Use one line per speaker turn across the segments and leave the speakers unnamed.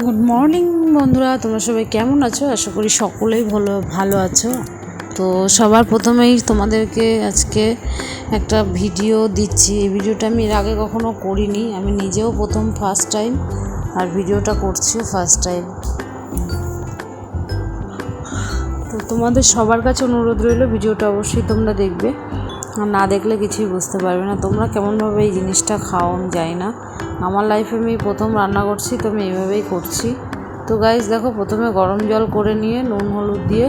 Good morning বন্ধুরা, তোমরা সবাই কেমন আছো? আশা করি সকলেই ভালো আছো। তো সবার প্রথমেই তোমাদেরকে আজকে একটা ভিডিও দিচ্ছি। এই ভিডিওটা আমি এর আগে কখনো করিনি, আমি নিজেও ফার্স্ট টাইম, আর ভিডিওটা করছিও ফার্স্ট টাইম। তো তোমাদের সবার কাছে অনুরোধ রইল, ভিডিওটা অবশ্যই তোমরা দেখবে, আর না দেখলে কিছুই বুঝতে পারবে না। তোমরা কেমনভাবে এই জিনিসটা খাও আমি জানি না, আমার লাইফে আমি প্রথম রান্না করছি, তো আমি এইভাবেই করছি। তো গাইস দেখো, প্রথমে গরম জল করে নিয়ে নুন হলুদ দিয়ে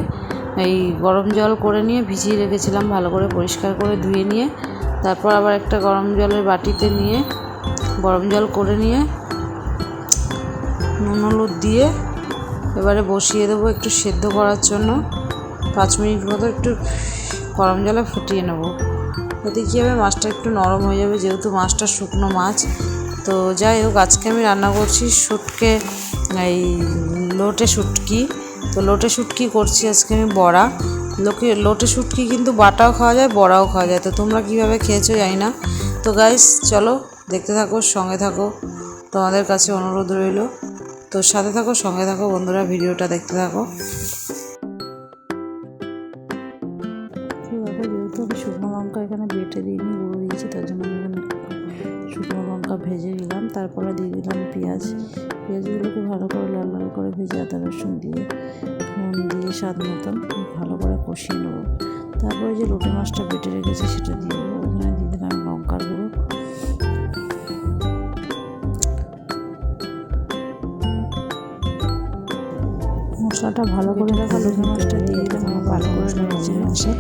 গরম জল করে নিয়ে ভিজিয়ে রেখেছিলাম, ভালো করে পরিষ্কার করে ধুয়ে নিয়ে তারপর আবার একটা গরম জলের বাটিতে নিয়ে গরম জল করে নিয়ে নুন হলুদ দিয়ে এবারে বসিয়ে দেবো একটু সেদ্ধ করার জন্য। 5 মিনিট মতো একটু গরম জলে ফুটিয়ে নেব। এতে কী হবে, মাছটা একটু নরম হয়ে যাবে, যেহেতু মাছটা শুকনো মাছ। তো যাই হোক, আজকে আমি রান্না করছি লোটে শুটকি। তো লোটে শুটকি করছি আজকে আমি বড়া। লোটে শুটকি কিন্তু বাটাও খাওয়া যায়, বড়াও খাওয়া যায়। তো তোমরা কীভাবে খেয়েছো জানি না। তো গাইস চলো দেখতে থাকো, সঙ্গে থাকো, তোমাদের কাছে অনুরোধ রইল। তো সাথে থাকো, সঙ্গে থাকো বন্ধুরা, ভিডিওটা দেখতে থাকো। যেহেতু আমি শুকনো লঙ্কা এখানে বেটে দিইনি, গুঁড়ো দিয়েছি, তার জন্য আমি এখানে শুকনো লঙ্কা ভেজে নিলাম। তারপরে দিয়ে দিলাম পেঁয়াজগুলোকে ভালো করে লাল লাল করে ভেজে আদা রসুন দিয়ে নুন দিয়ে স্বাদ মতন ভালো করে কষিয়ে নেবো। তারপরে যে লোটে মাছটা বেটে রেখেছি সেটা দিয়ে দেবো। ওখানে দিয়ে দিলাম লঙ্কার গুঁড়ো, মশলাটা ভালো করে রাখা লোটে মাছটা দিয়ে দিলাম, ভালো করে নেড়েছে মাছে।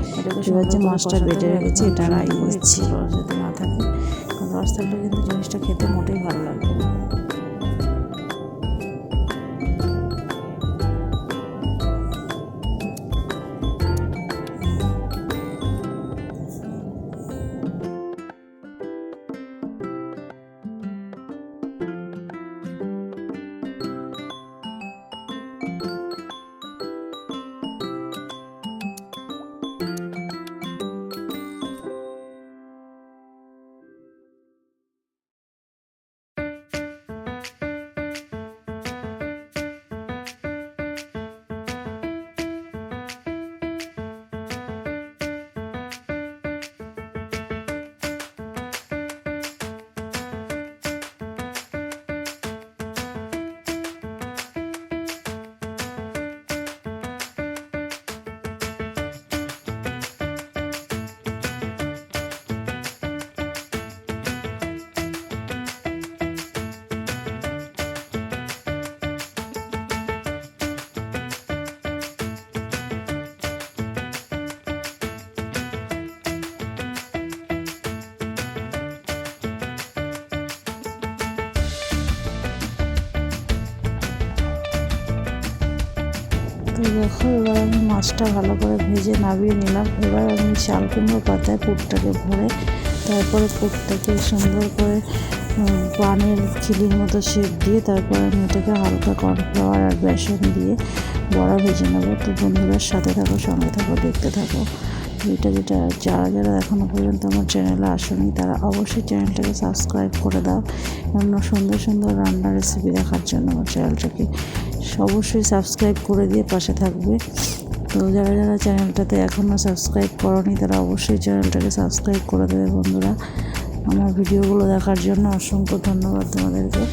এবার যে মাছটা বেটে রেখেছি এটা রাই দিচ্ছি, রস যদি না থাকে, কারণ রস থাকলে কিন্তু জিনিসটা খেতে মোটেই ভালো লাগবে না। তো দেখো, এবার আমি মাছটা ভালো করে ভেজে নামিয়ে নিলাম। এবার আমি চাল কুমড়ো পাতায় পুরটাকে ভরে তারপরে পুরটাকে সুন্দর করে পানের খিলির মতো শেপ দিয়ে তারপরে আমি এটাকে হালকা কর্নফ্লাওয়ার আর বেসন দিয়ে বড়া ভেজে নেবো। তো বন্ধুদের সাথে থাকো, সঙ্গে থাকো, দেখতে থাকো। যারা এখনও পর্যন্ত আমার চ্যানেলে আসেনি তারা অবশ্যই চ্যানেলটাকে সাবস্ক্রাইব করে দাও, অন্য সুন্দর সুন্দর রান্নার রেসিপি দেখার জন্য আমার চ্যানেলটাকে অবশ্যই সাবস্ক্রাইব করে দিয়ে পাশে থাকবে। তো যারা চ্যানেলটাতে এখনও সাবস্ক্রাইব করোনি তারা অবশ্যই চ্যানেলটাকে সাবস্ক্রাইব করে দেবে বন্ধুরা। আমার ভিডিওগুলো দেখার জন্য অসংখ্য ধন্যবাদ তোমাদেরকে।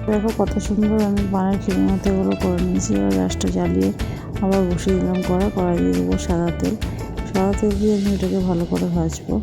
দেখো কত সুন্দর আমি পানের খিরির মতো এগুলো করে নিয়েছি। এবার গ্যাসটা জ্বালিয়ে আবার বসিয়ে দিলাম কড়াই দিয়ে দেবো সাদা তেল দিয়ে আমি এটাকে ভালো করে ভাজবো।